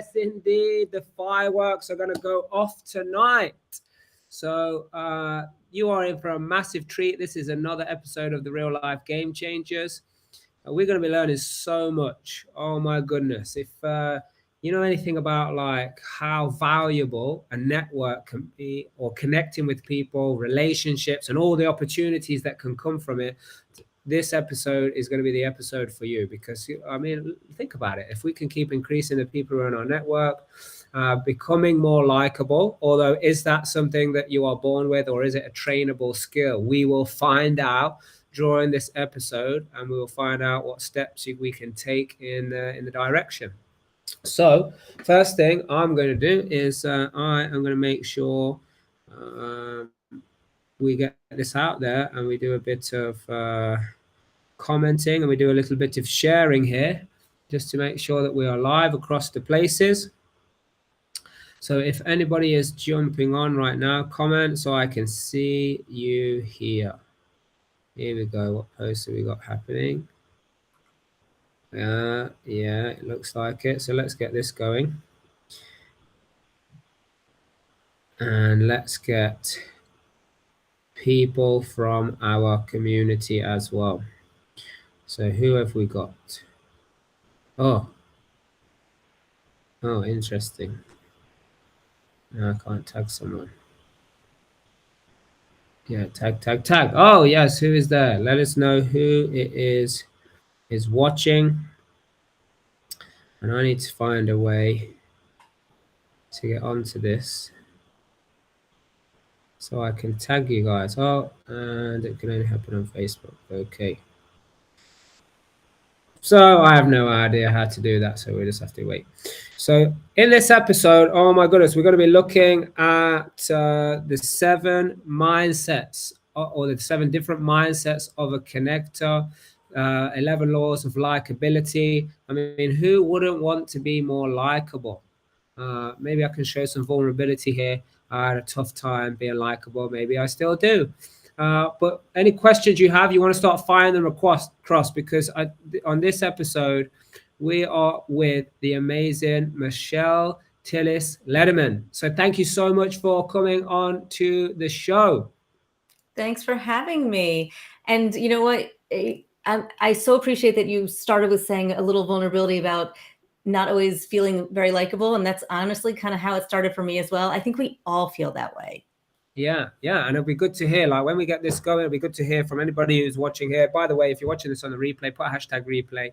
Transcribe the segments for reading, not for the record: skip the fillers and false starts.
Yes, indeed. The fireworks are going to go off tonight. So you are in for a massive treat. This is another episode of the Real Life Game Changers. We're going to be learning so much. Oh my goodness. If you know anything about like how valuable a network can be, or connecting with people, relationships, and all the opportunities that can come from it, this episode is going to be the episode for you. Because I mean, think about it. If we can keep increasing the people who are in our network, becoming more likable, although is that something that you are born with, or is it a trainable skill? We will find out during this episode, and we will find out what steps we can take in the direction. So first thing I'm going to do is I am going to make sure we get this out there, and we do a bit of commenting, and we do a little bit of sharing here, just to make sure that we are live across the places. So if anybody is jumping on right now, comment so I can see you here. Here we go. What post have we got happening? Yeah, it looks like it. So let's get this going. And let's get people from our community as well. So who have we got? Oh, interesting. No, I can't tag someone. Yeah, tag. Oh, yes, who is there? Let us know who it is watching. And I need to find a way to get onto this so I can tag you guys. Oh, and it can only happen on Facebook. Okay. So I have no idea how to do that, so we just have to wait. So in this episode, oh my goodness, we're going to be looking at the 7 mindsets, or the 7 different mindsets of a connector, 11 laws of likability. I mean, who wouldn't want to be more likable? Maybe I can show some vulnerability here. I had a tough time being likable. Maybe I still do. But any questions you have, you want to start firing them across, because on this episode, we are with the amazing Michelle Tillis Lederman. So thank you so much for coming on to the show. Thanks for having me. And you know what? I so appreciate that you started with saying a little vulnerability about not always feeling very likable. And that's honestly kind of how it started for me as well. I think we all feel that way. Yeah. And it'll be good to hear, like when we get this going, it'll be good to hear from anybody who's watching here. By the way, if you're watching this on the replay, put a hashtag replay.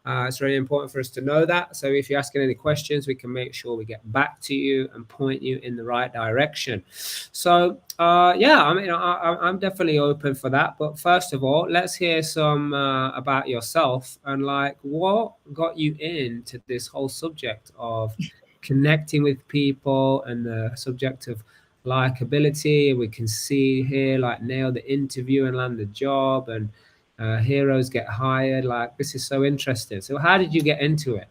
It's really important for us to know that. So if you're asking any questions, we can make sure we get back to you and point you in the right direction. So yeah, I mean, I'm definitely open for that. But first of all, let's hear some about yourself, and like what got you into this whole subject of connecting with people and the subject of likability. We can see here, like, nail the interview and land the job, and heroes get hired. Like, this is so interesting. So how did you get into it?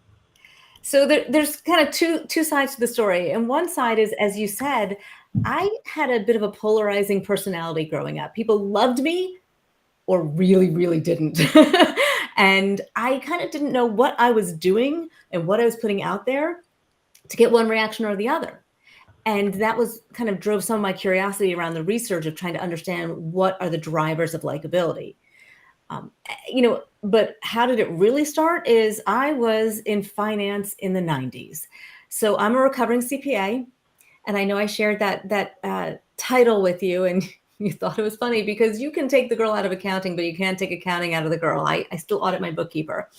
So there's kind of two sides to the story. And one side is, as you said, I had a bit of a polarizing personality growing up. People loved me or really, really didn't. And I kind of didn't know what I was doing and what I was putting out there to get one reaction or the other. And that was kind of drove some of my curiosity around the research of trying to understand what are the drivers of likability. But how did it really start is I was in finance in the 90s. So I'm a recovering CPA. And I know I shared that title with you, and you thought it was funny because you can take the girl out of accounting, but you can't take accounting out of the girl. I still audit my bookkeeper.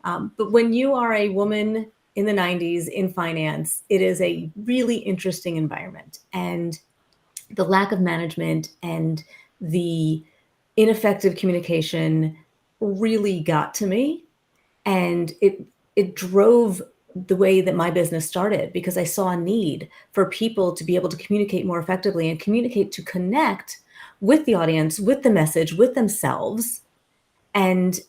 But when you are a woman in the 90s in finance, it is a really interesting environment. And the lack of management and the ineffective communication really got to me. And it drove the way that my business started, because I saw a need for people to be able to communicate more effectively and communicate to connect with the audience, with the message, with themselves, and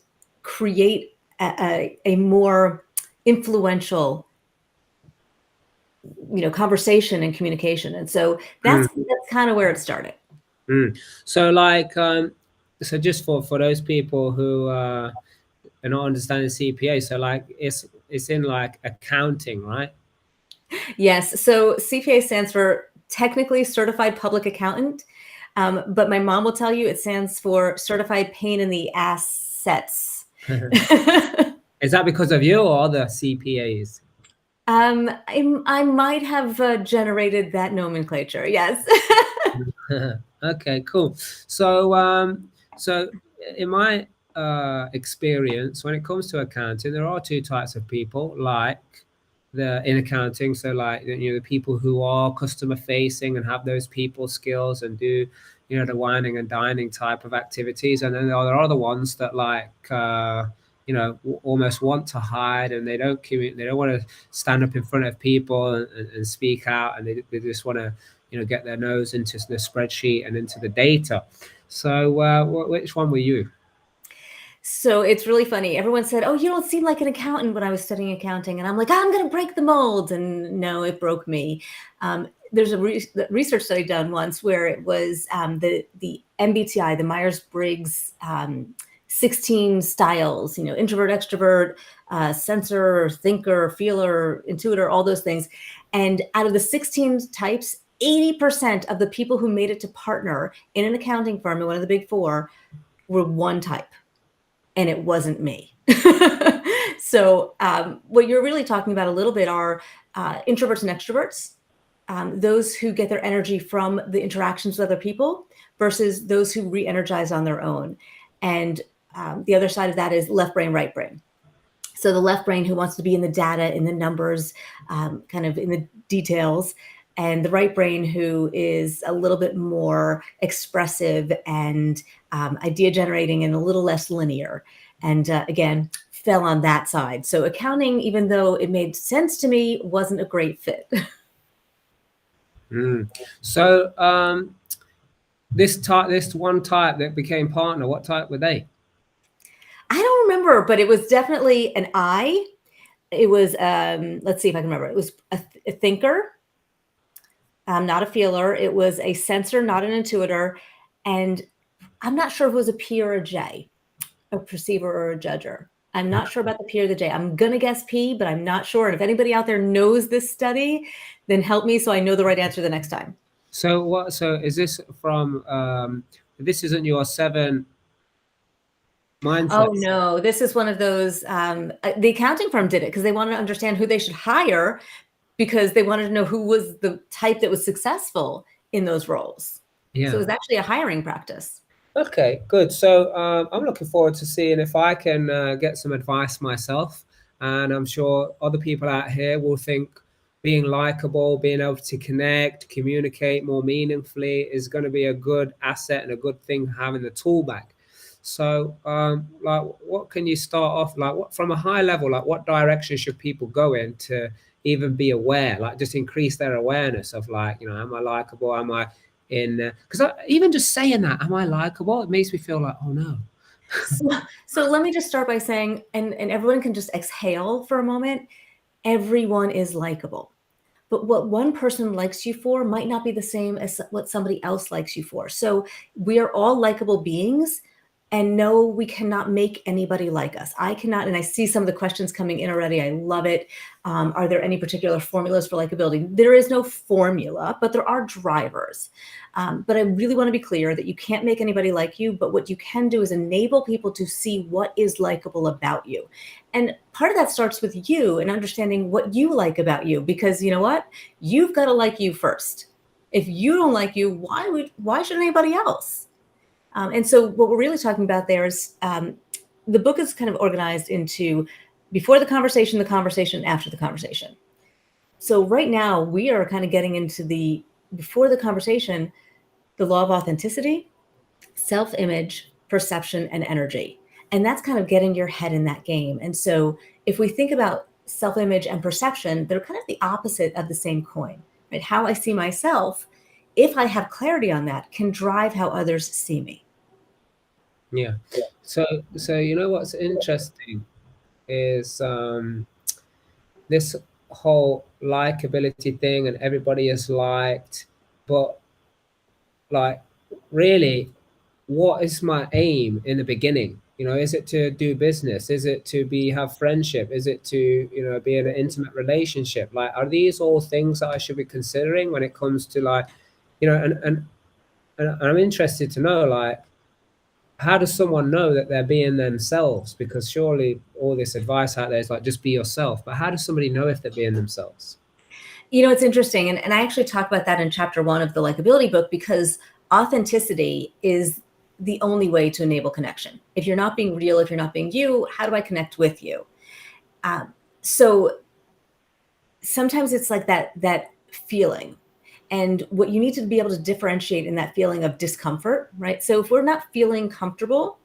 create a more influential, conversation and communication. And so that's kind of where it started. So like, so just for those people who are not understanding CPA, so like it's in like accounting, right? Yes. So CPA stands for technically certified public accountant. But my mom will tell you it stands for certified pain in the assets. Is that because of you or other CPAs? I might have generated that nomenclature. Yes. Okay, cool. So, so in my experience, when it comes to accounting, there are two types of people, like in accounting. So, like the people who are customer facing and have those people skills and do the whining and dining type of activities, and then there are other ones that almost want to hide, and they don't want to stand up in front of people and speak out, and they just want to get their nose into the spreadsheet and into the data. So which one were you? So it's really funny. Everyone said, "Oh, you don't seem like an accountant," when I was studying accounting, and I'm like, "I'm going to break the mold," and no, it broke me. There's a research study done once where it was the MBTI, the Myers-Briggs 16 styles. Introvert, extrovert, sensor, thinker, feeler, intuitor, all those things. And out of the 16 types, 80% of the people who made it to partner in an accounting firm in one of the big four were one type. And it wasn't me. So what you're really talking about a little bit are introverts and extroverts, those who get their energy from the interactions with other people versus those who re-energize on their own. And the other side of that is left brain, right brain. So the left brain who wants to be in the data, in the numbers, kind of in the details, and the right brain who is a little bit more expressive and idea generating and a little less linear. And again, fell on that side. So accounting, even though it made sense to me, wasn't a great fit. So this one type that became partner, what type were they? I don't remember, but it was definitely an I. It was, let's see if I can remember. It was a thinker, not a feeler. It was a sensor, not an intuitor. And I'm not sure if it was a P or a J, a perceiver or a judger. I'm not sure about the P or the J. I'm going to guess P, but I'm not sure. And if anybody out there knows this study, then help me so I know the right answer the next time. So is this from, this isn't your 7 mindset? Oh, no, this is one of those, the accounting firm did it because they wanted to understand who they should hire because they wanted to know who was the type that was successful in those roles. Yeah. So it was actually a hiring practice. Okay, good. So I'm looking forward to seeing if I can get some advice myself. And I'm sure other people out here will think being likable, being able to connect, communicate more meaningfully is going to be a good asset and a good thing to have in the tool bag. So like, what can you start off, like what, from a high level, like what direction should people go in to even be aware, like just increase their awareness of like, am I likable? Am I because even just saying that, am I likable? It makes me feel like, oh no. So let me just start by saying, and everyone can just exhale for a moment. Everyone is likable, but what one person likes you for might not be the same as what somebody else likes you for. So we are all likable beings. And no, we cannot make anybody like us. I cannot, and I see some of the questions coming in already. I love it. Are there any particular formulas for likability? There is no formula, but there are drivers. But I really want to be clear that you can't make anybody like you, but what you can do is enable people to see what is likable about you. And part of that starts with you and understanding what you like about you, because you know what? You've got to like you first. If you don't like you, why should anybody else? And so what we're really talking about there is the book is kind of organized into before the conversation, after the conversation. So right now we are kind of getting into the before the conversation, the law of authenticity, self-image, perception, and energy. And that's kind of getting your head in that game. And so if we think about self-image and perception, they're kind of the opposite of the same coin, right? How I see myself, if I have clarity on that, can drive how others see me. Yeah. So what's interesting is this whole likability thing, and everybody is liked, but like really what is my aim in the beginning? You know, is it to do business? Is it to have friendship? Is it to, you know, be in an intimate relationship? Like, are these all things that I should be considering when it comes to, like, you know, and I'm interested to know, like, how does someone know that they're being themselves? Because surely all this advice out there is like, just be yourself. But how does somebody know if they're being themselves? You know, it's interesting. And I actually talk about that in chapter 1 of the Likability book, because authenticity is the only way to enable connection. If you're not being real, if you're not being you, how do I connect with you? So sometimes it's like that feeling. And what you need to be able to differentiate in that feeling of discomfort, right? So if we're not feeling comfortable,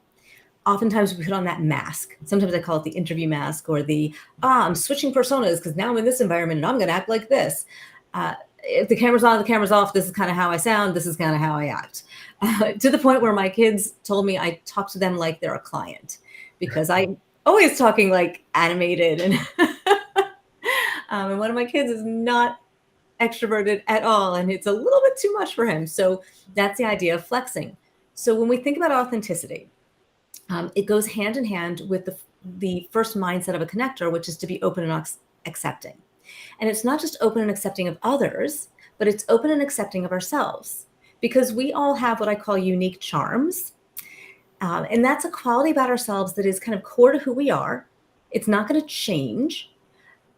oftentimes we put on that mask. Sometimes I call it the interview mask, or the, I'm switching personas because now I'm in this environment and I'm going to act like this. If the camera's on, the camera's off, this is kind of how I sound. This is kind of how I act. To the point where my kids told me I talk to them like they're a client, because I'm always talking like animated. And, and one of my kids is not extroverted at all, and it's a little bit too much for him. So that's the idea of flexing. So when we think about authenticity, it goes hand in hand with the first mindset of a connector, which is to be open and accepting. And it's not just open and accepting of others, but it's open and accepting of ourselves, because we all have what I call unique charms. And that's a quality about ourselves that is kind of core to who we are. It's not going to change.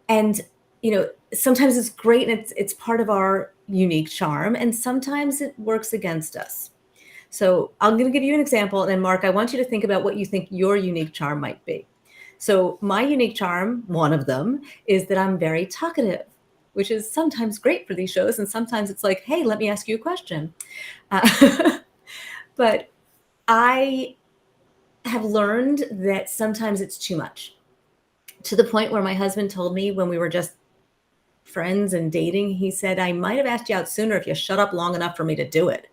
And, you know, sometimes it's great and it's part of our unique charm, and sometimes it works against us. So I'm going to give you an example. And then, Mark, I want you to think about what you think your unique charm might be. So my unique charm, one of them, is that I'm very talkative, which is sometimes great for these shows. And sometimes it's like, hey, let me ask you a question. But I have learned that sometimes it's too much, to the point where my husband told me when we were just friends and dating, he said, I might have asked you out sooner if you shut up long enough for me to do it.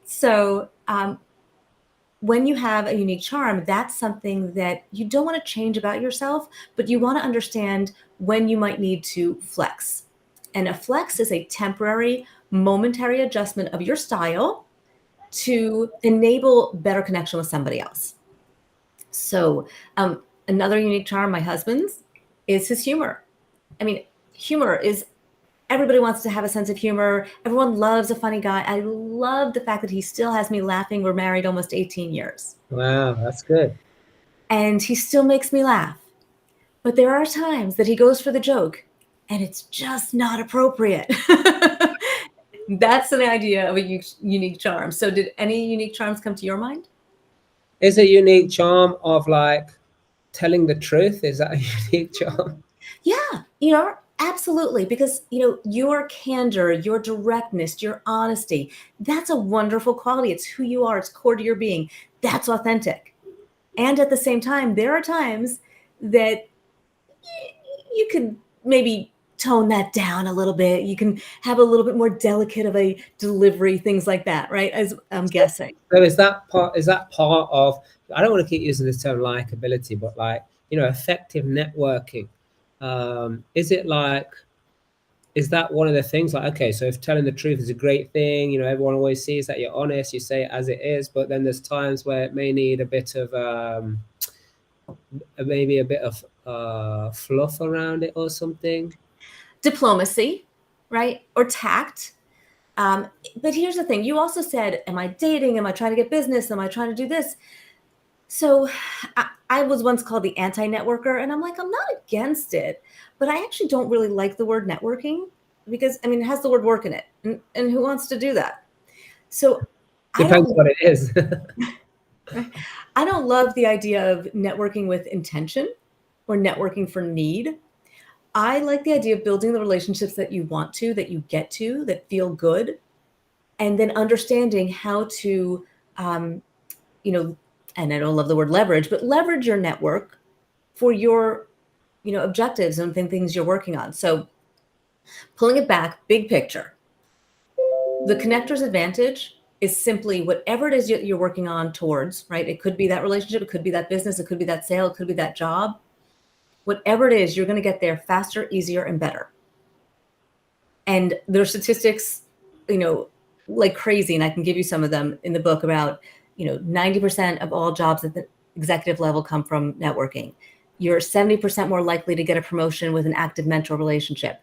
So when you have a unique charm, that's something that you don't want to change about yourself, but you want to understand when you might need to flex. And a flex is a temporary, momentary adjustment of your style to enable better connection with somebody else. So another unique charm, my husband's, is his humor. I mean, humor is, everybody wants to have a sense of humor. Everyone loves a funny guy. I love the fact that he still has me laughing. We're married almost 18 years. Wow, that's good. And he still makes me laugh. But there are times that he goes for the joke and it's just not appropriate. That's an idea of a unique charm. So did any unique charms come to your mind? Is a unique charm of, like, telling the truth? Is that a unique charm? Yeah, you know, absolutely. Because, you know, your candor, your directness, your honesty, that's a wonderful quality. It's who you are. It's core to your being. That's authentic. And at the same time, there are times that you could maybe tone that down a little bit. You can have a little bit more delicate of a delivery, things like that, right? As I'm guessing. So is that part of, I don't want to keep using this term likability, but, like, you know, effective networking? Is it like, is that one of the things, like, okay, so if telling the truth is a great thing, you know, everyone always sees that you're honest, you say it as it is, but then there's times where it may need a bit of maybe a bit of fluff around it or something? Diplomacy, right? Or tact. But here's the thing. You also said, am I dating? Am I trying to get business? Am I trying to do this? So I was once called the anti-networker, and I'm like, I'm not against it, but I actually don't really like the word networking, because, I mean, it has the word work in it. And who wants to do that? So Depends what it is. I don't love the idea of networking with intention or networking for need. I like the idea of building the relationships that you want to, that you get to, that feel good, and then understanding how to, you know, and I don't love the word leverage, but leverage your network for your, you know, objectives and things you're working on. So pulling it back, big picture, the connector's advantage is simply whatever it is you're working on towards, right? It could be that relationship, it could be that business, it could be that sale, it could be that job. Whatever it is, you're going to get there faster, easier, and better. And there are statistics, you know, like crazy. And I can give you some of them in the book about, 90% of all jobs at the executive level come from networking. You're 70% more likely to get a promotion with an active mentor relationship.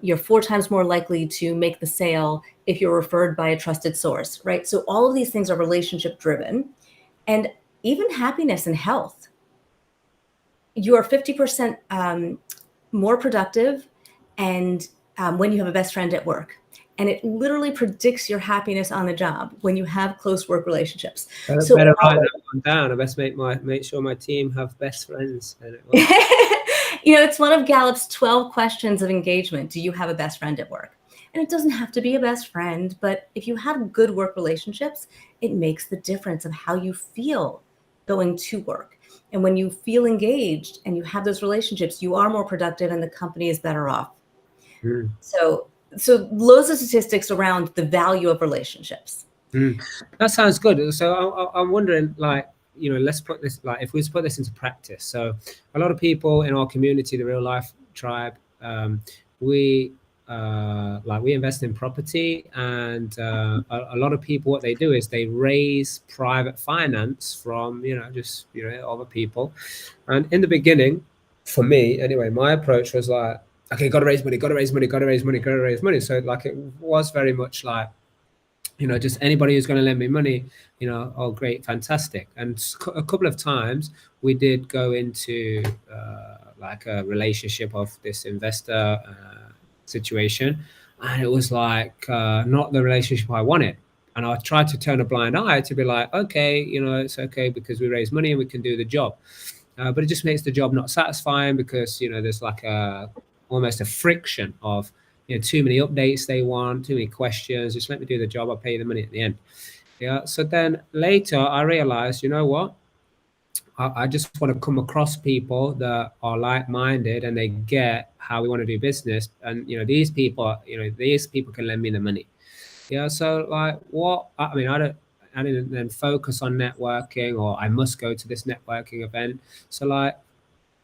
You're 4 times more likely to make the sale if you're referred by a trusted source, right? So all of these things are relationship driven, and even happiness and health. You are 50% more productive and when you have a best friend at work. And it literally predicts your happiness on the job when you have close work relationships. So better write that one down. I best make sure my team have best friends. And it's one of Gallup's 12 questions of engagement. Do you have a best friend at work? And it doesn't have to be a best friend, but if you have good work relationships, it makes the difference of how you feel going to work. And when you feel engaged and you have those relationships, you are more productive and the company is better off. Mm. So loads of statistics around the value of relationships. That sounds good. So I'm wondering, let's put this, if we put this into practice. So a lot of people in our community, the Real Life Tribe, we invest in property, and a lot of people, what they do is they raise private finance from, other people. And in the beginning, for me anyway, my approach was like, okay, got to raise money. So it was very much like, just anybody who's going to lend me money, oh, great, fantastic. And a couple of times we did go into a relationship of this investor situation, and it was not the relationship I wanted. And I tried to turn a blind eye to be like, okay, it's okay because we raise money and we can do the job. But it just makes the job not satisfying because, there's almost a friction of, too many updates they want, too many questions. Just let me do the job. I'll pay you the money at the end. Yeah. So then later I realized, you know what? I just want to come across people that are like-minded and they get how we want to do business. And, these people can lend me the money. Yeah. So I didn't then focus on networking, or I must go to this networking event. So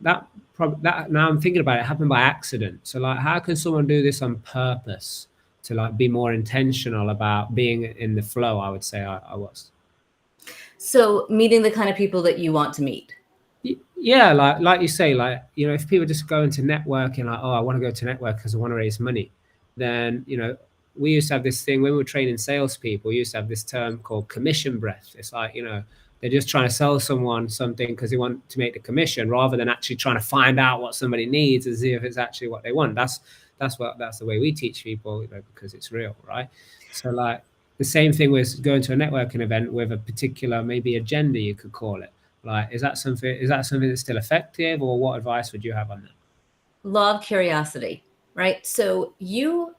that now I'm thinking about it, happened by accident. So how can someone do this on purpose to be more intentional about being in the flow? I would say I was. So meeting the kind of people that you want to meet. Yeah, like you say, if people just go into networking, I want to go to network because I want to raise money, then we used to have this thing when we were training salespeople. We used to have this term called commission breath. It's they're just trying to sell someone something because they want to make the commission, rather than actually trying to find out what somebody needs and see if it's actually what they want. That's the way we teach people, because it's real, right? So the same thing with going to a networking event with a particular maybe agenda, you could call it. Is that something that's still effective, or what advice would you have on that? Law of curiosity, right? So you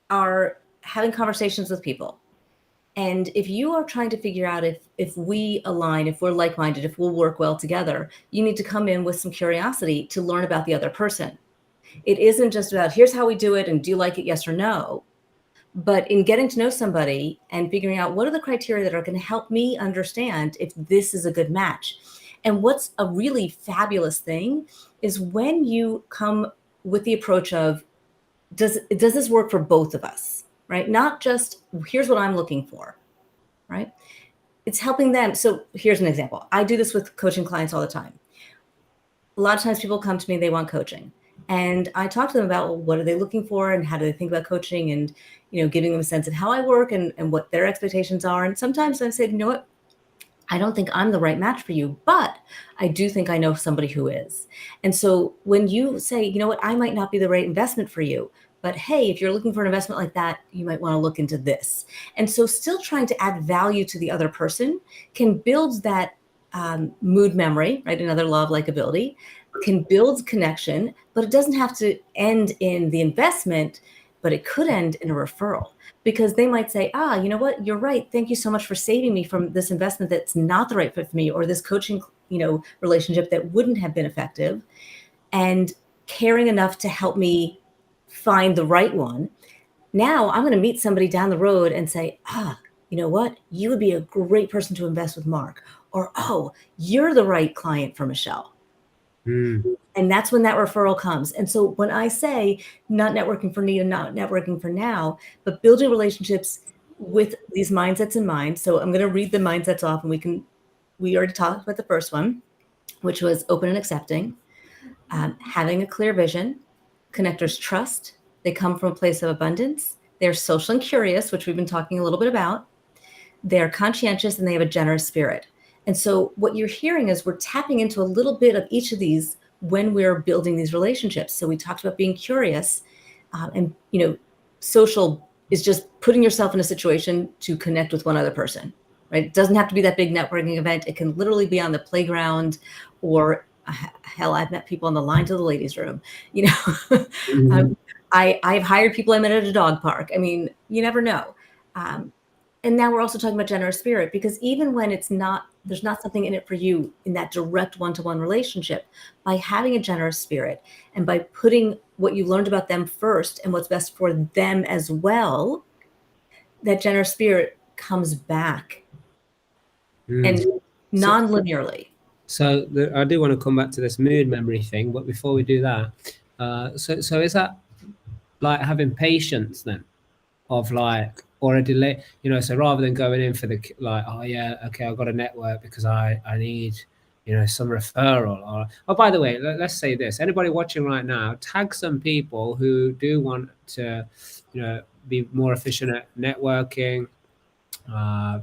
are having conversations with people. And if you are trying to figure out if we align, if we're like-minded, if we'll work well together, you need to come in with some curiosity to learn about the other person. It isn't just about, here's how we do it and do you like it, yes or no. But in getting to know somebody and figuring out what are the criteria that are going to help me understand if this is a good match. And what's a really fabulous thing is when you come with the approach of, does this work for both of us, right? Not just, here's what I'm looking for, right? It's helping them. So here's an example. I do this with coaching clients all the time. A lot of times people come to me, they want coaching. And I talk to them about, well, what are they looking for and how do they think about coaching, and, giving them a sense of how I work and what their expectations are. And sometimes I say, you know what? I don't think I'm the right match for you, but I do think I know somebody who is. And so when you say, you know what, I might not be the right investment for you, but hey, if you're looking for an investment like that, you might want to look into this. And so still trying to add value to the other person can build that mood memory, right? Another law of likability, can build connection, but it doesn't have to end in the investment, but it could end in a referral, because they might say, you know what, you're right. Thank you so much for saving me from this investment that's not the right fit for me, or this coaching, relationship that wouldn't have been effective, and caring enough to help me find the right one. Now I'm going to meet somebody down the road and say, you know what, you would be a great person to invest with Mark, or, you're the right client for Michelle. And that's when that referral comes. And so when I say not networking for need and not networking for now, but building relationships with these mindsets in mind. So I'm going to read the mindsets off, and we already talked about the first one, which was open and accepting, having a clear vision, connectors trust, they come from a place of abundance, they're social and curious, which we've been talking a little bit about, they're conscientious, and they have a generous spirit. And so what you're hearing is we're tapping into a little bit of each of these when we're building these relationships. So we talked about being curious, and social is just putting yourself in a situation to connect with one other person, right? It doesn't have to be that big networking event. It can literally be on the playground, or hell, I've met people on the line to the ladies' room. I've hired people I met at a dog park. I mean, you never know. And now we're also talking about generous spirit, because even when there's not something in it for you in that direct one-to-one relationship, by having a generous spirit and by putting what you learned about them first and what's best for them as well, that generous spirit comes back and non-linearly. So I do want to come back to this mood memory thing, but before we do that, so is that like having patience then, of like, or a delay, so rather than going in for the like, oh yeah, okay, I've got a network because I need some referral, or by the way, let's say this, anybody watching right now, tag some people who do want to be more efficient at networking,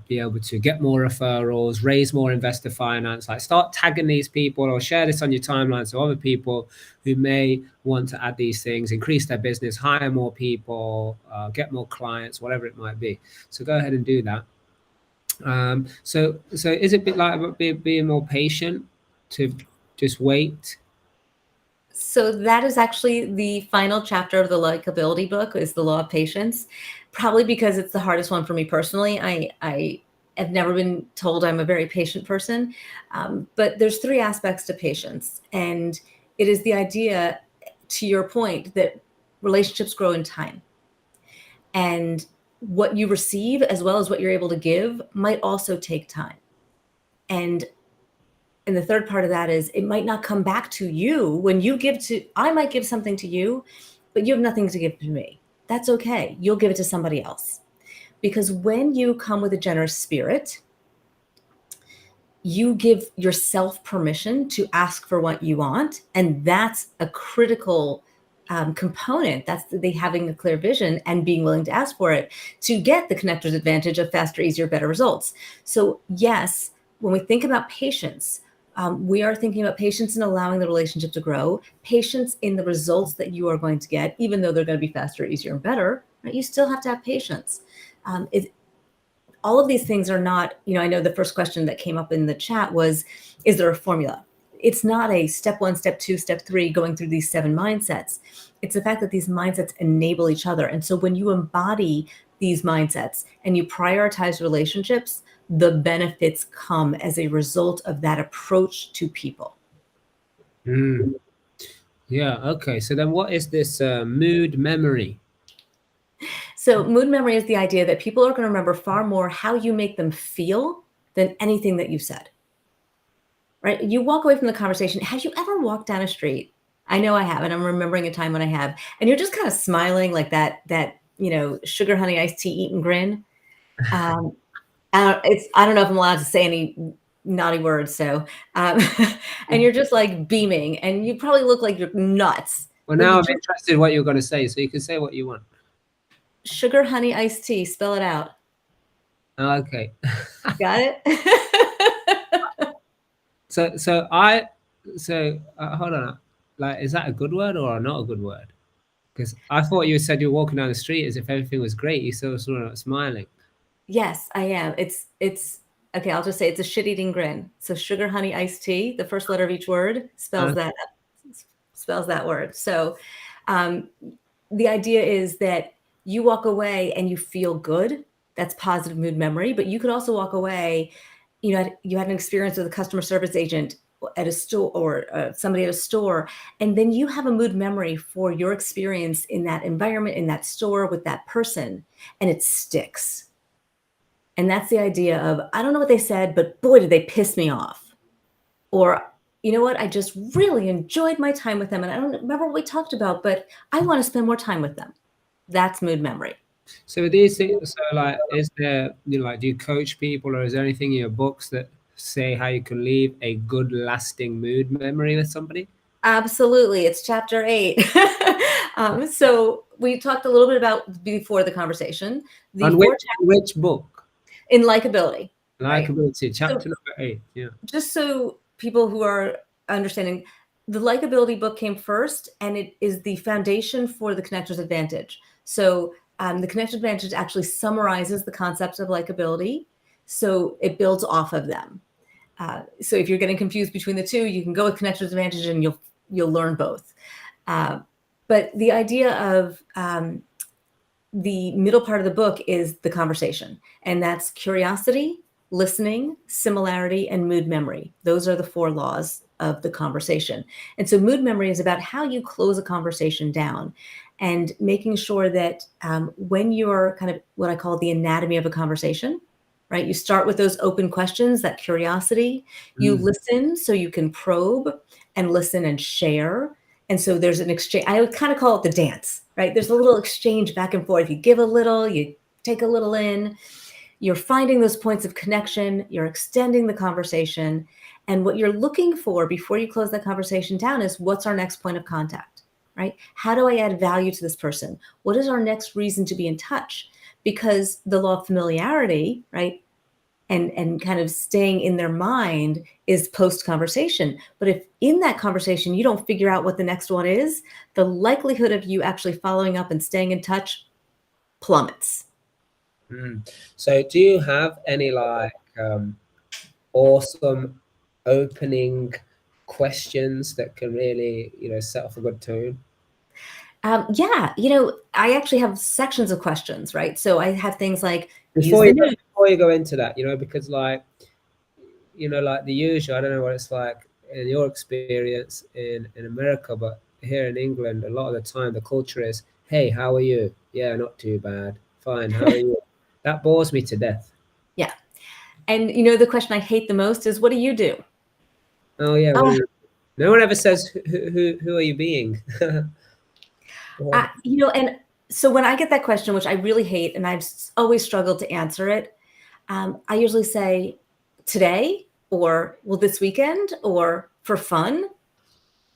be able to get more referrals, raise more investor finance. Like, start tagging these people, or share this on your timeline so other people who may want to add these things, increase their business, hire more people, get more clients, whatever it might be. So go ahead and do that. So is it a bit like being more patient, to just wait? So that is actually the final chapter of the Likability book, is the Law of Patience, probably because it's the hardest one for me personally. I have never been told I'm a very patient person, but there's 3 aspects to patience. And it is the idea, to your point, that relationships grow in time. And what you receive as well as what you're able to give might also take time. And the third part of that is, it might not come back to you when you I might give something to you, but you have nothing to give to me. That's okay. You'll give it to somebody else. Because when you come with a generous spirit, you give yourself permission to ask for what you want. And that's a critical component. That's having a clear vision and being willing to ask for it, to get the connector's advantage of faster, easier, better results. So yes, when we think about patience, we are thinking about patience in allowing the relationship to grow, patience in the results that you are going to get, even though they're going to be faster, easier, and better. Right? You still have to have patience. All of these things are not, I know the first question that came up in the chat was, is there a formula? It's not a step 1, step 2, step 3, going through these 7 mindsets. It's the fact that these mindsets enable each other. And so when you embody these mindsets and you prioritize relationships, the benefits come as a result of that approach to people. Yeah. Okay. So then what is this mood memory? So mood memory is the idea that people are going to remember far more how you make them feel than anything that you said. Right? You walk away from the conversation. Have you ever walked down a street? I know I have, and I'm remembering a time when I have, and you're just kind of smiling like that sugar honey iced tea eating grin. I don't know if I'm allowed to say any naughty words. So, and you're just like beaming, and you probably look like you're nuts. Well, now I'm interested in what you're going to say, so you can say what you want. Sugar honey iced tea. Spell it out. Okay. Got it? Hold on. Like, is that a good word or not a good word? Because I thought you said you were walking down the street as if everything was great. You still sort of smiling. Yes, I am. It's okay. I'll just say it's a shit-eating grin. So sugar honey iced tea. The first letter of each word spells that word. So the idea is that you walk away and you feel good. That's positive mood memory. But you could also walk away. You had an experience with a customer service agent at a store, or somebody at a store, and then you have a mood memory for your experience in that environment, in that store, with that person, and it sticks. And that's the idea of, I don't know what they said, but boy, did they piss me off. Or you know what, I just really enjoyed my time with them, and I don't remember what we talked about, but I want to spend more time with them. That's mood memory. So these things, so like, is there, like, do you coach people, or is there anything in your books that say how you can leave a good lasting mood memory with somebody? Absolutely. It's chapter 8. So we talked a little bit about before the conversation. On which book? In Likability. Likability, right? chapter number 8. Yeah. Just so people who are understanding, the Likability book came first, and it is the foundation for the Connector's Advantage. So the Connector's Advantage actually summarizes the concepts of likability. So it builds off of them. So if you're getting confused between the two, you can go with Connector's Advantage and you'll learn both. But the idea of the middle part of the book is the conversation, and that's curiosity, listening, similarity, and mood memory. Those are the 4 laws of the conversation. And so mood memory is about how you close a conversation down, and making sure that when you're kind of what I call the anatomy of a conversation, right? You start with those open questions, that curiosity. You listen so you can probe, and listen and share. And so there's an exchange. I would kind of call it the dance, right? There's a little exchange back and forth. You give a little, you take a little in. You're finding those points of connection. You're extending the conversation. And what you're looking for before you close that conversation down is, what's our next point of contact, right? How do I add value to this person? What is our next reason to be in touch? Because the law of familiarity, right, and kind of staying in their mind is post-conversation. But if in that conversation you don't figure out what the next one is, the likelihood of you actually following up and staying in touch plummets. So do you have any like awesome opening questions that can really, set off a good tone? Yeah, I actually have sections of questions, right? So I have things like, before you go into that, because like the usual, I don't know what it's like in your experience in America, but here in England, a lot of the time the culture is, hey, how are you? Yeah, not too bad. Fine, how are you? That bores me to death. Yeah. And the question I hate the most is, what do you do? Oh yeah, no one ever says, who are you being? And so when I get that question, which I really hate, and I've always struggled to answer it, I usually say, today, or well, this weekend, or for fun.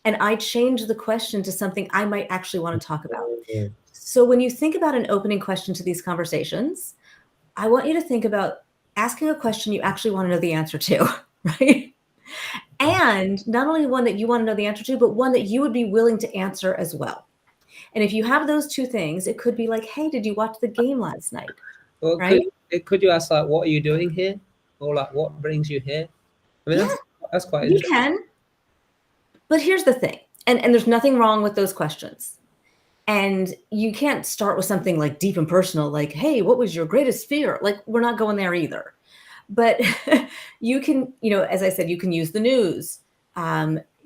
And I change the question to something I might actually want to talk about. Yeah. So when you think about an opening question to these conversations, I want you to think about asking a question you actually want to know the answer to, right? And not only one that you want to know the answer to, but one that you would be willing to answer as well. And if you have those 2 things, it could be like, hey, did you watch the game last night? Well, right? Could you ask, like, what are you doing here? Or like, what brings you here? I mean, that's quite interesting. You can. But here's the thing. And there's nothing wrong with those questions. And you can't start with something like deep and personal, like, hey, what was your greatest fear? Like, we're not going there either. But you can, as I said, you can use the news.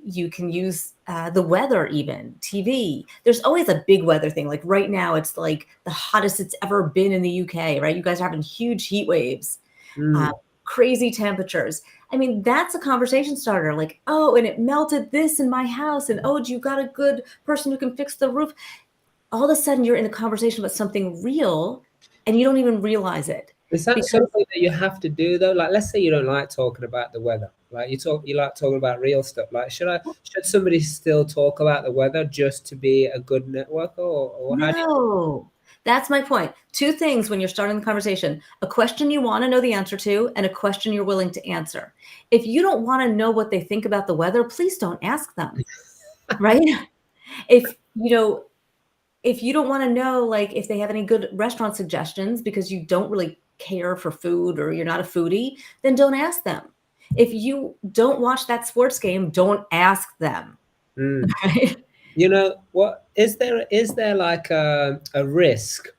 You can use the weather, even TV. There's always a big weather thing. Like right now, it's like the hottest it's ever been in the UK, right? You guys are having huge heat waves, crazy temperatures. I mean, that's a conversation starter. Like, oh, and it melted this in my house. And oh, you got a good person who can fix the roof. All of a sudden, you're in a conversation about something real, and you don't even realize it. Is that something that you have to do though? Like, let's say you don't like talking about the weather. Like you like talking about real stuff. Like, should somebody still talk about the weather just to be a good networker, or no, how do you? That's my point. 2 things when you're starting the conversation: a question you want to know the answer to, and a question you're willing to answer. If you don't want to know what they think about the weather, please don't ask them, right? If you don't want to know, like, if they have any good restaurant suggestions because you don't really care for food or you're not a foodie, then don't ask them. If you don't watch that sports game, don't ask them. Right? What is there like a risk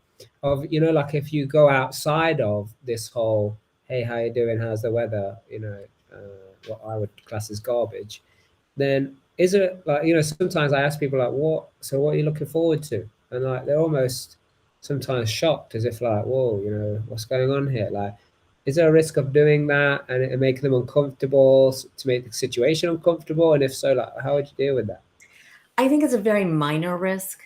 of, like, if you go outside of this whole, hey, how you doing? How's the weather? What I would class as garbage. Then is it like, sometimes I ask people like, what are you looking forward to? And like, they're almost sometimes shocked, as if like, whoa, what's going on here? Like, Is there a risk of doing that and making them uncomfortable, to make the situation uncomfortable? And if so, like, how would you deal with that? I think it's a very minor risk.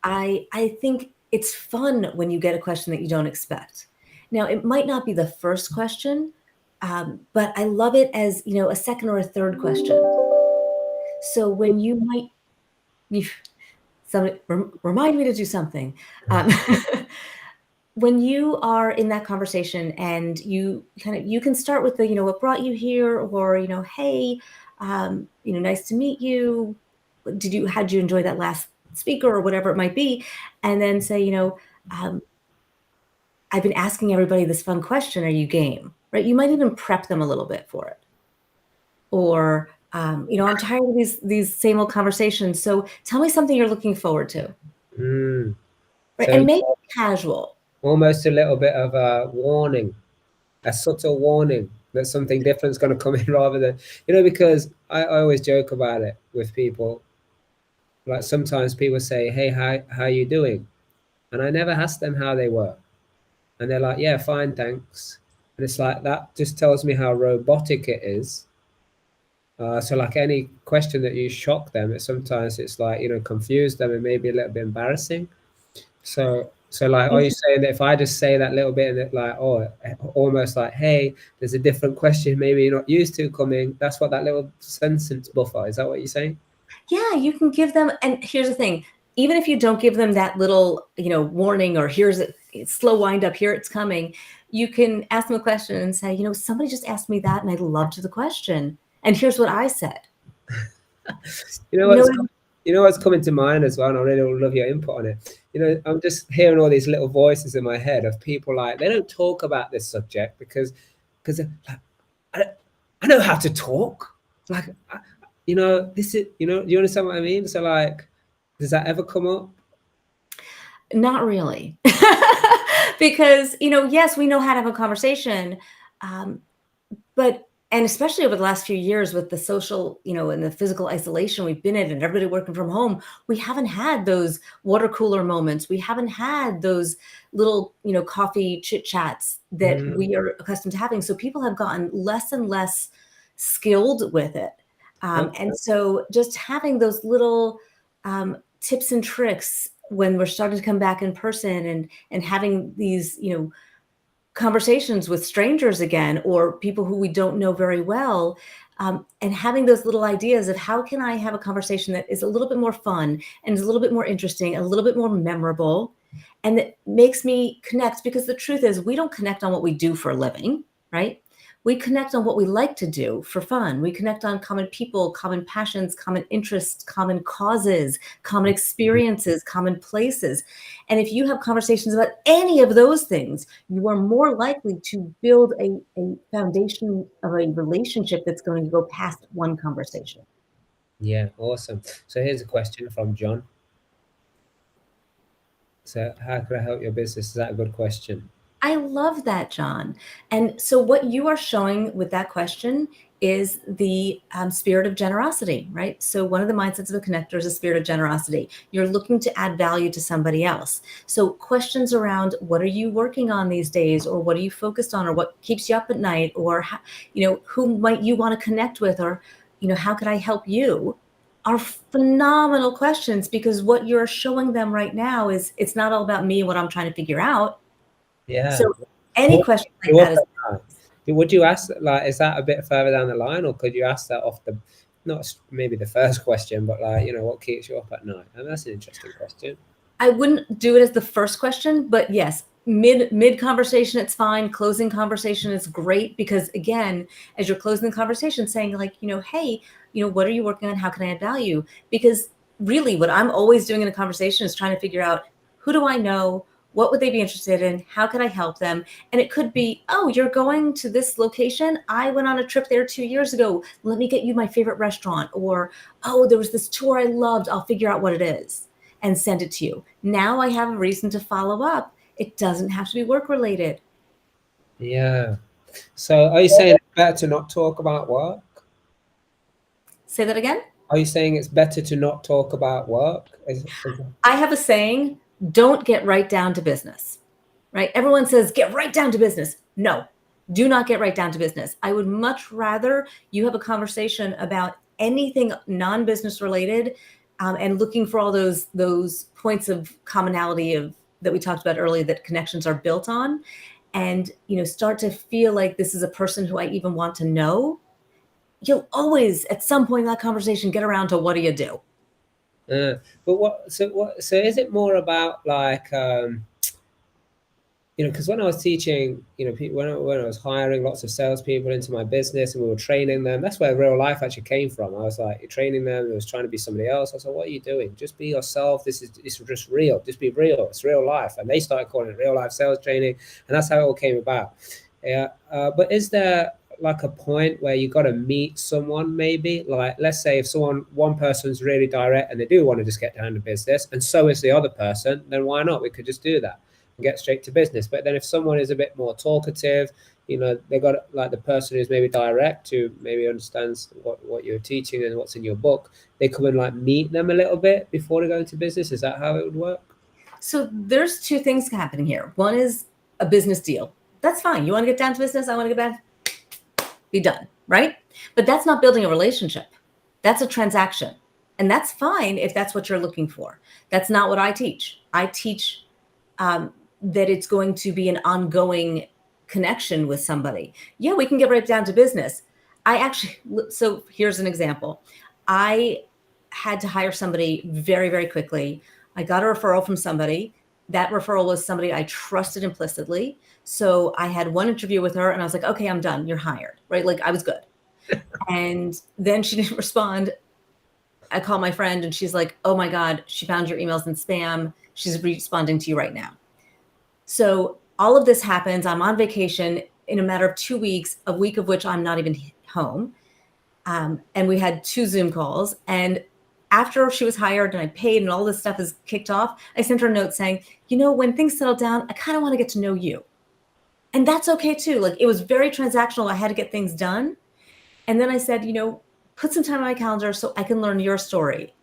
I think it's fun when you get a question that you don't expect. Now, it might not be the first question, but I love it as, a second or a third question. So when somebody remind me to do something. When you are in that conversation and you can start with the, what brought you here, or, hey, nice to meet you. How'd you enjoy that last speaker, or whatever it might be? And then say, I've been asking everybody this fun question. Are you game? Right? You might even prep them a little bit for it. Or, I'm tired of these same old conversations. So tell me something you're looking forward to. Right? So and make it casual. Almost a little bit of a warning, a subtle warning that something different is going to come in, rather than, because I always joke about it with people. Like, sometimes people say, hey, how you doing? And I never ask them how they were. And they're like, yeah, fine, thanks. And it's like, that just tells me how robotic it is. So like any question that you shock them, sometimes it's like, confuse them and maybe a little bit embarrassing. So like, are you saying that if I just say that little bit, and it like, almost like, hey, there's a different question maybe you're not used to coming, that's what that little sentence buffer, is that what you're saying? Yeah, you can give them, and here's the thing, even if you don't give them that little, warning, or here's a slow wind up, here it's coming, you can ask them a question and say, somebody just asked me that and I loved the question. And here's what I said. What's coming to mind as well, and I really love your input on it. I'm just hearing all these little voices in my head of people, like, they don't talk about this subject because I know how to talk. Like, this is, do you understand what I mean? So like, does that ever come up? Not really. Because, yes, we know how to have a conversation. And especially over the last few years with the social, and the physical isolation we've been in, and everybody working from home, we haven't had those water cooler moments. We haven't had those little, coffee chit chats that we are accustomed to having. So people have gotten less and less skilled with it. And so just having those little tips and tricks when we're starting to come back in person, and having these, conversations with strangers again, or people who we don't know very well, and having those little ideas of how can I have a conversation that is a little bit more fun and is a little bit more interesting, a little bit more memorable, and that makes me connect. Because the truth is, we don't connect on what we do for a living, right? We connect on what we like to do for fun. We connect on common people, common passions, common interests, common causes, common experiences, common places. And if you have conversations about any of those things, you are more likely to build a foundation of a relationship that's going to go past one conversation. Yeah, awesome. So here's a question from John. So how could I help your business? Is that a good question? I love that, John. And so what you are showing with that question is the spirit of generosity, right? So one of the mindsets of a connector is a spirit of generosity. You're looking to add value to somebody else. So questions around, what are you working on these days? Or what are you focused on? Or what keeps you up at night? Or, who might you want to connect with? Or, how could I help you? Are phenomenal questions, because what you're showing them right now is, it's not all about me and what I'm trying to figure out. Yeah. So any question like that is. Would you ask, like, is that a bit further down the line, or could you ask that off not maybe the first question, but like, what keeps you up at night? And that's an interesting question. I wouldn't do it as the first question, but yes, mid conversation, it's fine. Closing conversation is great, because again, as you're closing the conversation, saying like, hey, what are you working on? How can I add value? Because really what I'm always doing in a conversation is trying to figure out, who do I know? What would they be interested in? How could I help them? And it could be, oh, you're going to this location. I went on a trip there 2 years ago. Let me get you my favorite restaurant. Or, oh, there was this tour I loved. I'll figure out what it is and send it to you. Now I have a reason to follow up. It doesn't have to be work related. Yeah. So are you saying it's better to not talk about work? Say that again? Are you saying it's better to not talk about work? I have a saying, don't get right down to business, right? Everyone says, get right down to business. No, Do not get right down to business. I would much rather you have a conversation about anything non-business related, and looking for all those points of commonality that we talked about earlier, that connections are built on, and start to feel like this is a person who I even want to know. You'll always, at some point in that conversation, get around to what do you do. But so is it more about like, because when I was teaching, people, when I was hiring lots of salespeople into my business and we were training them, that's where real life actually came from. I was like, you're training them, I was trying to be somebody else. I was like, what are you doing? Just be yourself. This is just real. Just be real. It's real life. And they started calling it real life sales training. And that's how it all came about. Yeah. But is there like a point where you got to meet someone, maybe? Like, let's say if one person's really direct and they do want to just get down to business, and so is the other person, then why not? We could just do that and get straight to business. But then if someone is a bit more talkative, they got like the person who's maybe direct, who maybe understands what you're teaching and what's in your book, they come and like meet them a little bit before they go into business. Is that how it would work? So there's two things happening here. One is a business deal. That's fine. You want to get down to business? I want to get back. Be done, right? But that's not building a relationship. That's a transaction. And that's fine if that's what you're looking for. That's not what I teach. I teach that it's going to be an ongoing connection with somebody. Yeah, we can get right down to business. So here's an example. I had to hire somebody very, very quickly. I got a referral from somebody. That referral was somebody I trusted implicitly. So I had one interview with her and I was like, okay, I'm done. You're hired, right? Like, I was good. And then she didn't respond. I called my friend and she's like, oh my God, she found your emails in spam. She's responding to you right now. So all of this happens. I'm on vacation in a matter of 2 weeks, a week of which I'm not even home. And we had 2 Zoom calls. And after she was hired and I paid and all this stuff is kicked off, I sent her a note saying, when things settle down, I kind of want to get to know you. And that's okay too. Like, it was very transactional. I had to get things done. And then I said, put some time on my calendar so I can learn your story.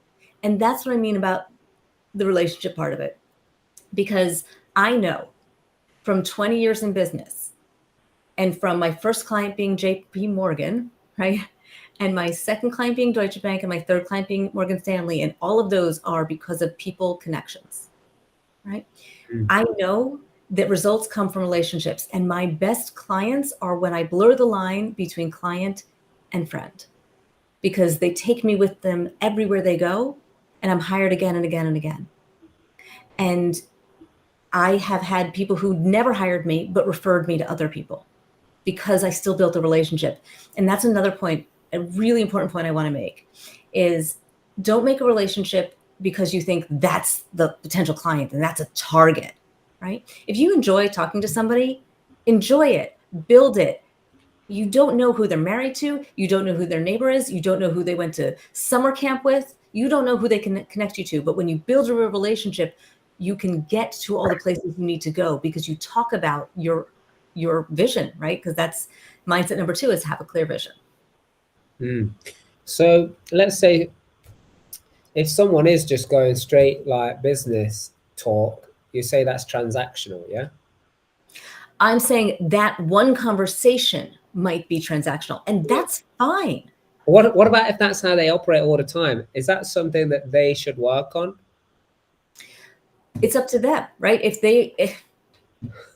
And that's what I mean about the relationship part of it. Because I know from 20 years in business and from my first client being JP Morgan, right? And my second client being Deutsche Bank and my third client being Morgan Stanley. And all of those are because of people connections, right? I know that results come from relationships. And my best clients are when I blur the line between client and friend, because they take me with them everywhere they go and I'm hired again and again and again. And I have had people who never hired me, but referred me to other people because I still built a relationship. And that's another point, a really important point I want to make, is don't make a relationship because you think that's the potential client and that's a target, right? If you enjoy talking to somebody, enjoy it, build it. You don't know who they're married to. You don't know who their neighbor is. You don't know who they went to summer camp with. You don't know who they can connect you to. But when you build a real relationship, you can get to all the places you need to go because you talk about your vision, right? Because that's mindset number 2, is have a clear vision. So let's say if someone is just going straight like business talk, you say that's transactional, yeah? I'm saying that one conversation might be transactional, and that's fine. What about if that's how they operate all the time? Is that something that they should work on? It's up to them, right? If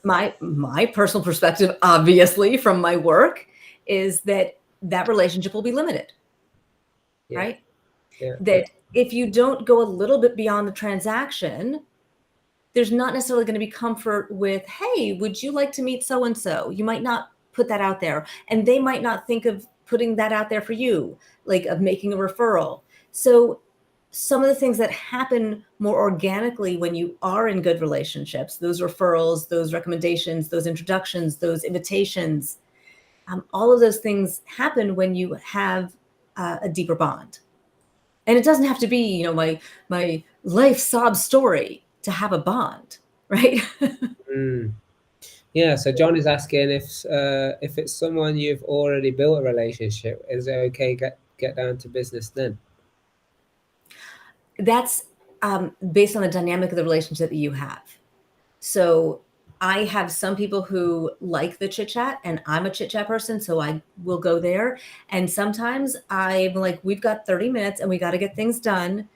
my personal perspective, obviously from my work, is that relationship will be limited, right? That if you don't go a little bit beyond the transaction, there's not necessarily going to be comfort with, hey, would you like to meet so-and-so? You might not put that out there, and they might not think of putting that out there for you, like of making a referral. So some of the things that happen more organically when you are in good relationships, those referrals, those recommendations, those introductions, those invitations, all of those things happen when you have a deeper bond. And it doesn't have to be, my life sob story to have a bond, right? Yeah. So John is asking if it's someone you've already built a relationship, is it okay get down to business then? That's based on the dynamic of the relationship that you have. So I have some people who like the chit chat, and I'm a chit chat person, so I will go there. And sometimes I'm like, we've got 30 minutes and we got to get things done.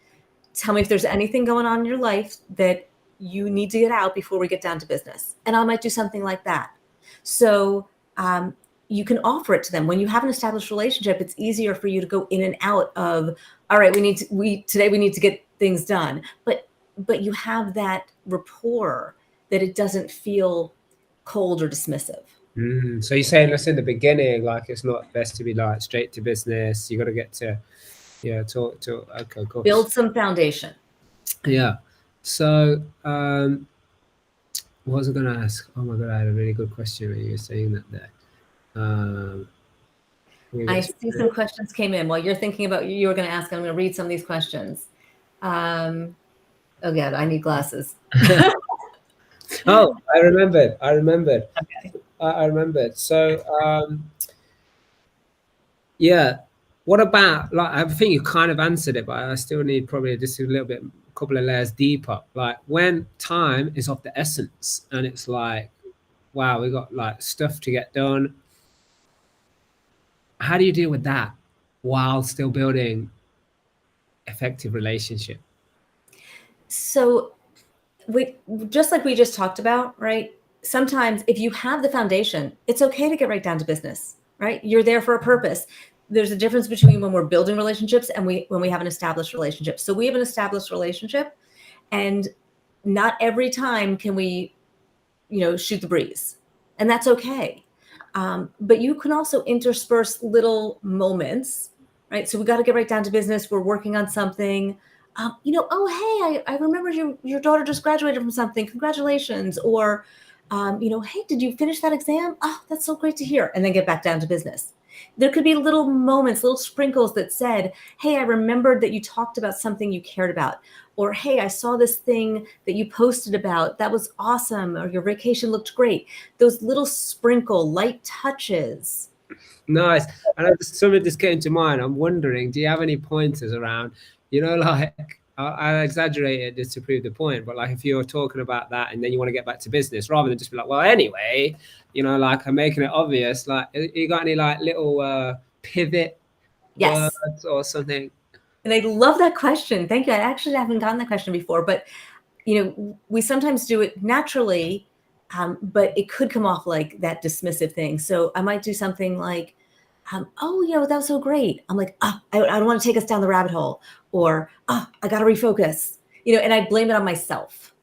Tell me if there's anything going on in your life that you need to get out before we get down to business. And I might do something like that. So you can offer it to them. When you have an established relationship, it's easier for you to go in and out of, all right, today we need to get things done. But you have that rapport that it doesn't feel cold or dismissive. So you're saying that's in the beginning, like it's not best to be like straight to business. You got to get to, talk to. Okay, cool. Build some foundation. Yeah. So what was I going to ask? Oh my God, I had a really good question when you were saying that there. I see some questions came in while you're thinking about you were going to ask. I'm going to read some of these questions. Oh God, I need glasses. Oh, I remembered. Okay. I remembered. So, yeah. What about, like, I think you kind of answered it, but I still need probably just a couple of layers deeper. Like when time is of the essence and it's like, wow, we got like stuff to get done. How do you deal with that while still building effective relationship? So just like we just talked about, right? Sometimes if you have the foundation, it's okay to get right down to business, right? You're there for a purpose. There's a difference between when we're building relationships and when we have an established relationship. So we have an established relationship, and not every time can we, shoot the breeze, and that's okay. But you can also intersperse little moments, right? So we got to get right down to business. We're working on something. Oh, hey, I remember your daughter just graduated from something. Congratulations. Or, hey, did you finish that exam? Oh, that's so great to hear. And then get back down to business. There could be little moments, little sprinkles that said, hey, I remembered that you talked about something you cared about. Or, hey, I saw this thing that you posted about. That was awesome. Or your vacation looked great. Those little sprinkle, light touches. Nice. I know something just came to mind. I'm wondering, do you have any pointers around, like I exaggerate it just to prove the point, but like if you're talking about that and then you want to get back to business rather than just be like, well, anyway, like I'm making it obvious, like you got any like little pivot Yes. words or something? And I love that question. Thank you. I actually haven't gotten that question before, but we sometimes do it naturally, but it could come off like that dismissive thing. So I might do something like, oh, that was so great. I'm like, I don't want to take us down the rabbit hole, or, I got to refocus, and I blame it on myself.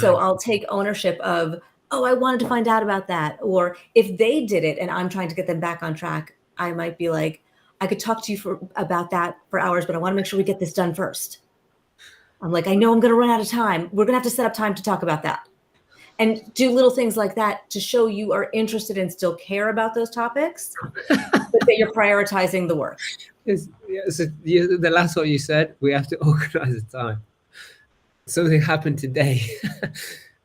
So I'll take ownership of, I wanted to find out about that. Or if they did it and I'm trying to get them back on track, I might be like, I could talk to you about that for hours, but I want to make sure we get this done first. I'm like, I know I'm going to run out of time. We're going to have to set up time to talk about that. And do little things like that to show you are interested and still care about those topics, but that you're prioritizing the work. The last one you said, we have to organize the time. Something happened today.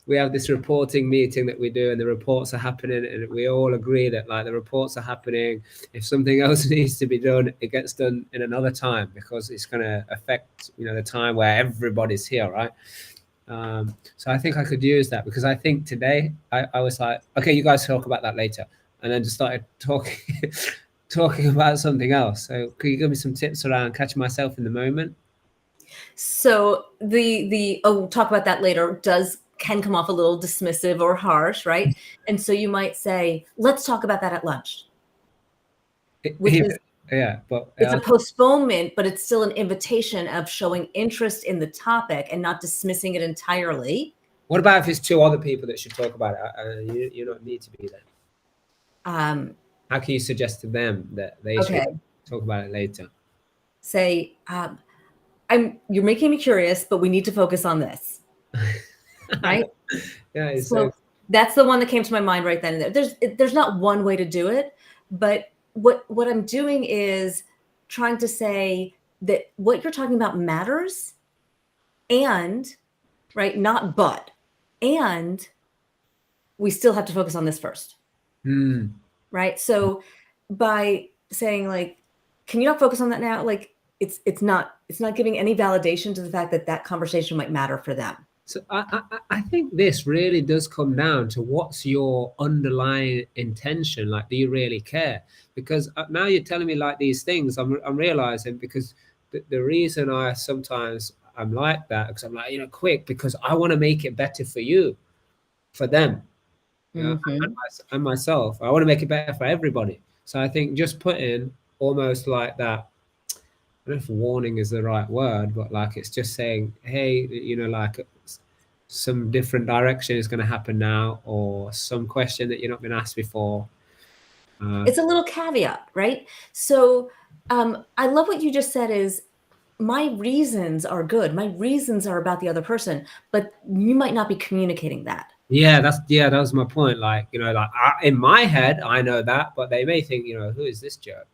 We have this reporting meeting that we do, and the reports are happening, and we all agree that like the reports are happening. If something else needs to be done, it gets done in another time because it's going to affect the time where everybody's here, right? So I think I could use that, because I think today I was like, okay, you guys talk about that later, and then just started talking about something else. So could you give me some tips around catching myself in the moment? So the talk about that later can come off a little dismissive or harsh, right? And so you might say, let's talk about that at lunch. Which is, but it's a postponement, but it's still an invitation of showing interest in the topic and not dismissing it entirely. What about if it's two other people that should talk about it? You don't need to be there. How can you suggest to them that they should talk about it later? Say, you're making me curious, but we need to focus on this. Right? Yeah. So that's the one that came to my mind right then and there. There's not one way to do it, but what I'm doing is trying to say that what you're talking about matters, and right, not but, and we still have to focus on this first. Right? So by saying like, can you not focus on that now? Like it's not giving any validation to the fact that conversation might matter for them. So I think this really does come down to what's your underlying intention. Like, do you really care? Because now you're telling me like these things, I'm realizing, because the reason I sometimes I'm like that, because I'm like, quick, because I want to make it better for you, for them, and myself. I want to make it better for everybody. So I think just putting almost like that, I don't know if warning is the right word, but like it's just saying, hey, like some different direction is going to happen now, or some question that you've not been asked before. It's a little caveat, right? So I love what you just said is, my reasons are good. My reasons are about the other person, but you might not be communicating that. Yeah, that was my point. Like, in my head, I know that, but they may think, who is this jerk?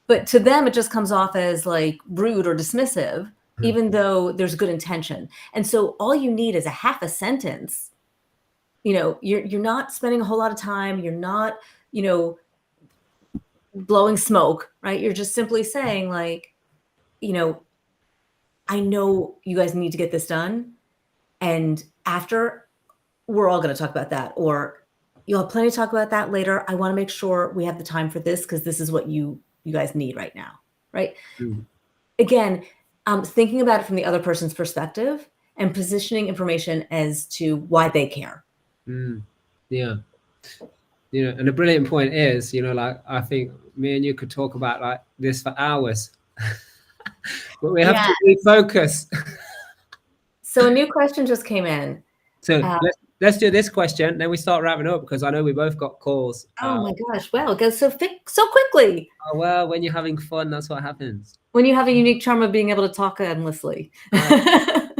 But to them, it just comes off as like rude or dismissive, even though there's good intention. And so all you need is a half a sentence. You're not spending a whole lot of time. You're not, blowing smoke, right? You're just simply saying like, I know you guys need to get this done. And after, we're all going to talk about that, or you'll have plenty to talk about that later. I want to make sure we have the time for this because this is what you guys need right now, right? Again, thinking about it from the other person's perspective and positioning information as to why they care. Yeah. And the brilliant point is, like, I think me and you could talk about like this for hours, but we have to refocus. So a new question just came in. So let's do this question, then we start wrapping up, because I know we both got calls. Oh my gosh! Wow, it goes so quickly. Oh, well, when you're having fun, that's what happens. When you have a unique charm of being able to talk endlessly. There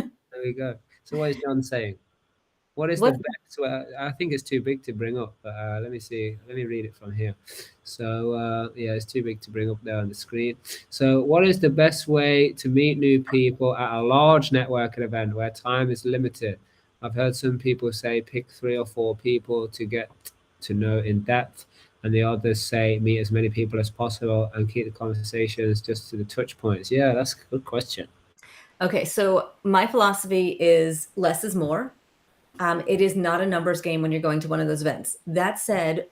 we go. So what is John saying? What is the best? Well, I think it's too big to bring up, but let me see. Let me read it from here. So yeah, it's too big to bring up there on the screen. So what is the best way to meet new people at a large networking event where time is limited? I've heard some people say pick 3 or 4 people to get to know in depth, and the others say meet as many people as possible and keep the conversations just to the touch points. Yeah, that's a good question. Okay, so my philosophy is less is more. It is not a numbers game when you're going to one of those events. That said,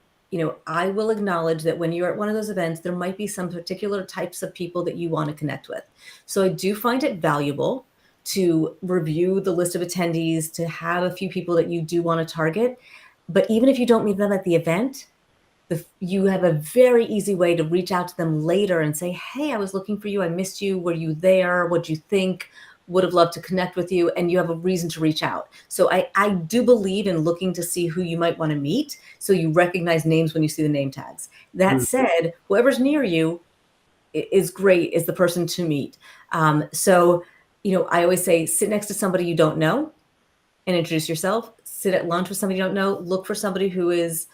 I will acknowledge that when you're at one of those events, there might be some particular types of people that you want to connect with. So I do find it valuable to review the list of attendees, to have a few people that you do want to target. But even if you don't meet them at the event, you have a very easy way to reach out to them later and say, hey, I was looking for you. I missed you. Were you there? What'd you think? Would have loved to connect with you. And you have a reason to reach out. So I do believe in looking to see who you might want to meet, so you recognize names when you see the name tags. That said, whoever's near you is great, is the person to meet. So I always say, sit next to somebody you don't know and introduce yourself. Sit at lunch with somebody you don't know. Look for somebody who is,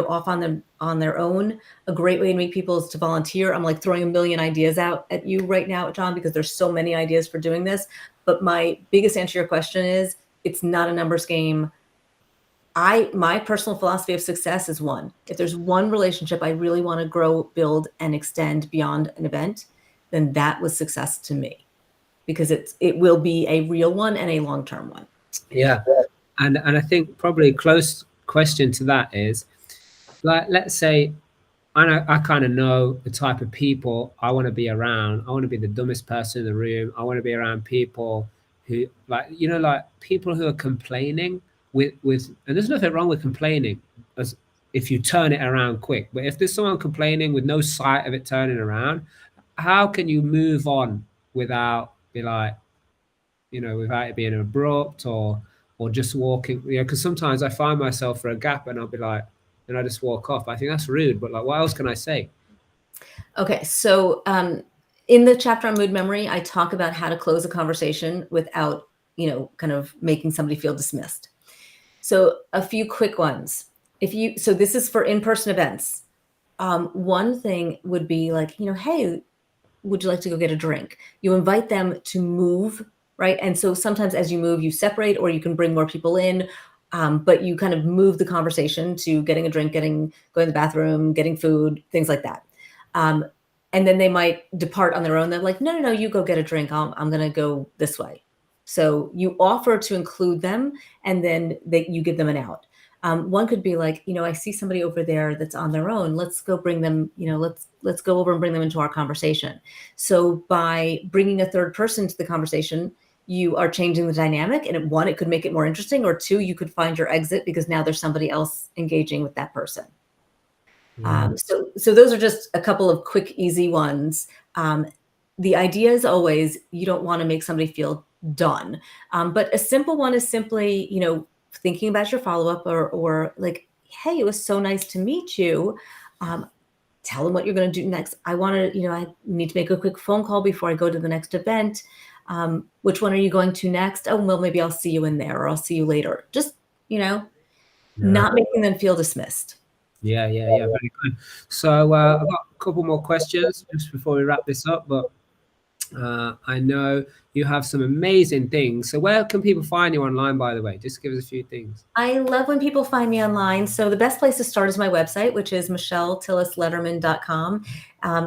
off on their own. A great way to meet people is to volunteer. I'm like throwing a million ideas out at you right now, John, because there's so many ideas for doing this. But my biggest answer to your question is, it's not a numbers game. My personal philosophy of success is one. If there's one relationship I really want to grow, build, and extend beyond an event, then that was success to me, because it will be a real one and a long-term one. Yeah. And I think probably a close question to that is, like, let's say I kind of know the type of people I want to be around. I want to be the dumbest person in the room. I want to be around people who, like, like people who are complaining with, and there's nothing wrong with complaining as if you turn it around quick. But if there's someone complaining with no sight of it turning around, how can you move on without without it being abrupt or just walking? Because sometimes I find myself for a gap and I'll be like, and I just walk off. I think that's rude, but like, what else can I say? Okay, so in the chapter on mood memory, I talk about how to close a conversation without, kind of making somebody feel dismissed. So a few quick ones. So this is for in-person events. One thing would be like, hey, would you like to go get a drink? You invite them to move, right? And so sometimes as you move, you separate, or you can bring more people in. But you kind of move the conversation to getting a drink, going to the bathroom, getting food, things like that. And then they might depart on their own. They're like, no, you go get a drink. I'm going to go this way. So you offer to include them, and then you give them an out. One could be like, I see somebody over there that's on their own. Let's go bring them, let's go over and bring them into our conversation. So by bringing a third person to the conversation, you are changing the dynamic, and one, it could make it more interesting, or two, you could find your exit because now there's somebody else engaging with that person. So those are just a couple of quick, easy ones. The idea is always, you don't want to make somebody feel done. But a simple one is simply, thinking about your follow-up, or like, hey, it was so nice to meet you. Tell them what you're going to do next. I need to make a quick phone call before I go to the next event. Which one are you going to next? Oh, well, maybe I'll see you in there, or I'll see you later. Just, not making them feel dismissed. Yeah, very good. So I've got a couple more questions just before we wrap this up, but I know you have some amazing things. So where can people find you online, by the way? Just give us a few things. I love when people find me online. So the best place to start is my website, which is michelletillislederman.com.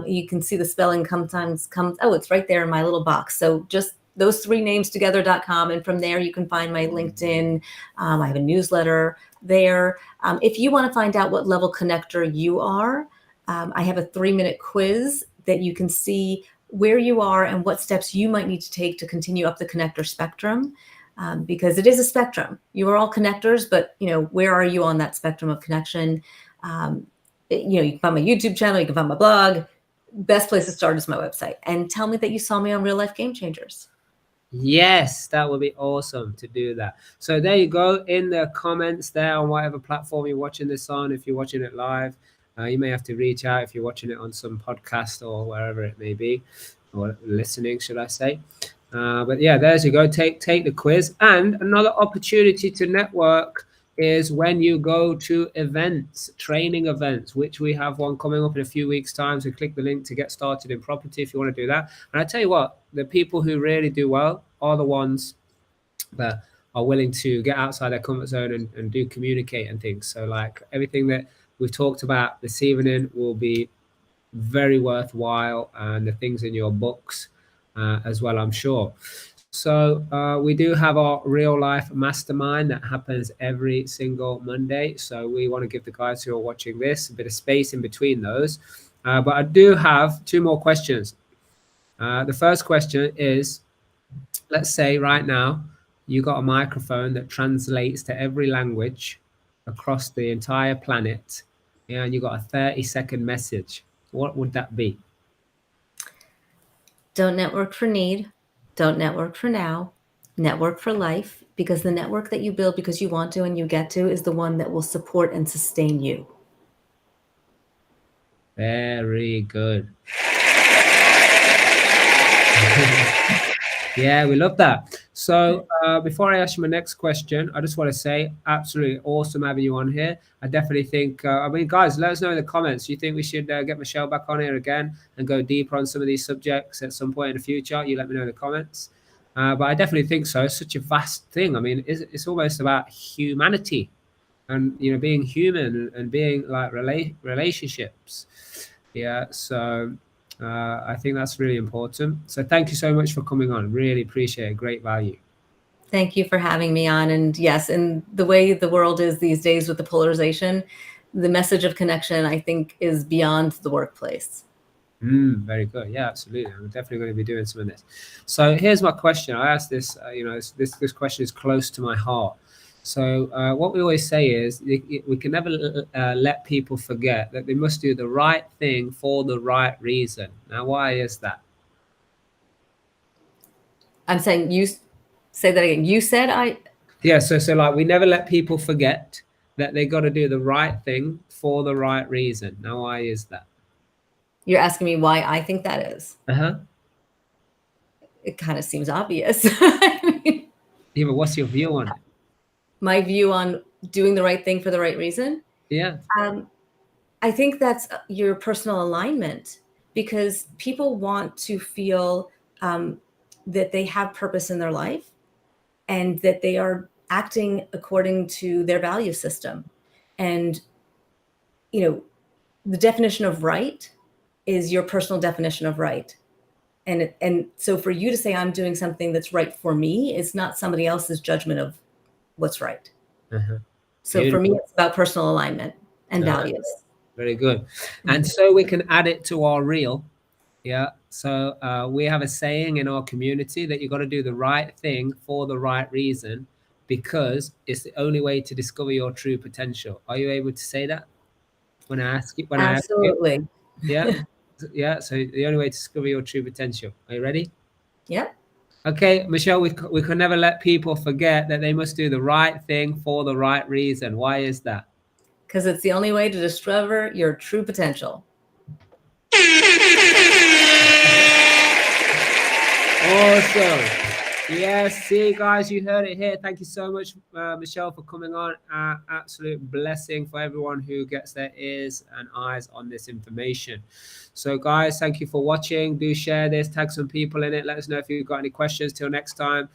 You can see the spelling sometimes comes, it's right there in my little box. So just those three names together.com. And from there, you can find my LinkedIn. I have a newsletter there. If you want to find out what level connector you are, I have a 3-minute quiz that you can see where you are and what steps you might need to take to continue up the connector spectrum, because it is a spectrum. You are all connectors, but where are you on that spectrum of connection? You can find my YouTube channel, you can find my blog. Best place to start is my website. And tell me that you saw me on Real Life Game Changers. Yes, that would be awesome to do that. So there you go, in the comments there on whatever platform you're watching this on. If you're watching it live, you may have to reach out if you're watching it on some podcast or wherever it may be, or listening, should I say. But yeah, there's you go. Take the quiz. And another opportunity to network is when you go to events, training events, which we have one coming up in a few weeks' time. So click the link to get started in property if you want to do that. And I tell you what, the people who really do well are the ones that are willing to get outside their comfort zone and do communicate and things. So like everything that we've talked about this evening will be very worthwhile, and the things in your books as well, I'm sure. So we do have our real life mastermind that happens every single Monday. So we want to give the guys who are watching this a bit of space in between those. But I do have 2 more questions. The first question is, let's say right now you got a microphone that translates to every language across the entire planet, and you got a 30-second message. What would that be? Don't network for need. Don't network for now. Network for life, because the network that you build because you want to and you get to is the one that will support and sustain you. Very good. Yeah, we love that. So before I ask you my next question, I just want to say absolutely awesome having you on here. I definitely think, guys, let us know in the comments. Do you think we should get Michelle back on here again and go deeper on some of these subjects at some point in the future? You let me know in the comments. But I definitely think so. It's such a vast thing. I mean, it's almost about humanity and, being human and being like relationships. Yeah, so I think that's really important. So thank you so much for coming on. Really appreciate it. Great value. Thank you for having me on. And yes, in the way the world is these days with the polarization, the message of connection, I think, is beyond the workplace. Very good. Yeah, absolutely. I'm definitely going to be doing some of this. So here's my question. I asked this, this question is close to my heart. So what we always say is we can never let people forget that they must do the right thing for the right reason. Now, why is that? I'm saying, you say that again. You said Yeah, so like we never let people forget that they got to do the right thing for the right reason. Now, why is that? You're asking me why I think that is. Uh-huh. It kind of seems obvious. Yeah, but what's your view on it? My view on doing the right thing for the right reason? Yeah. I think that's your personal alignment, because people want to feel that they have purpose in their life and that they are acting according to their value system. And, the definition of right is your personal definition of right. And so for you to say I'm doing something that's right for me is not somebody else's judgment of what's right. So for me, it's about personal alignment and values. Very good. And so we can add it to our reel. Yeah. So we have a saying in our community that you got to do the right thing for the right reason, because it's the only way to discover your true potential. Are you able to say that when I ask you? Absolutely. Yeah. Yeah. So the only way to discover your true potential. Are you ready? Yep. Okay, Michelle, we can never let people forget that they must do the right thing for the right reason. Why is that? Because it's the only way to discover your true potential. Awesome. Yes, see, guys, you heard it here. Thank you so much, Michelle, for coming on. Absolute blessing for everyone who gets their ears and eyes on this information. So, guys, thank you for watching. Do share this, tag some people in it. Let us know if you've got any questions. Till next time,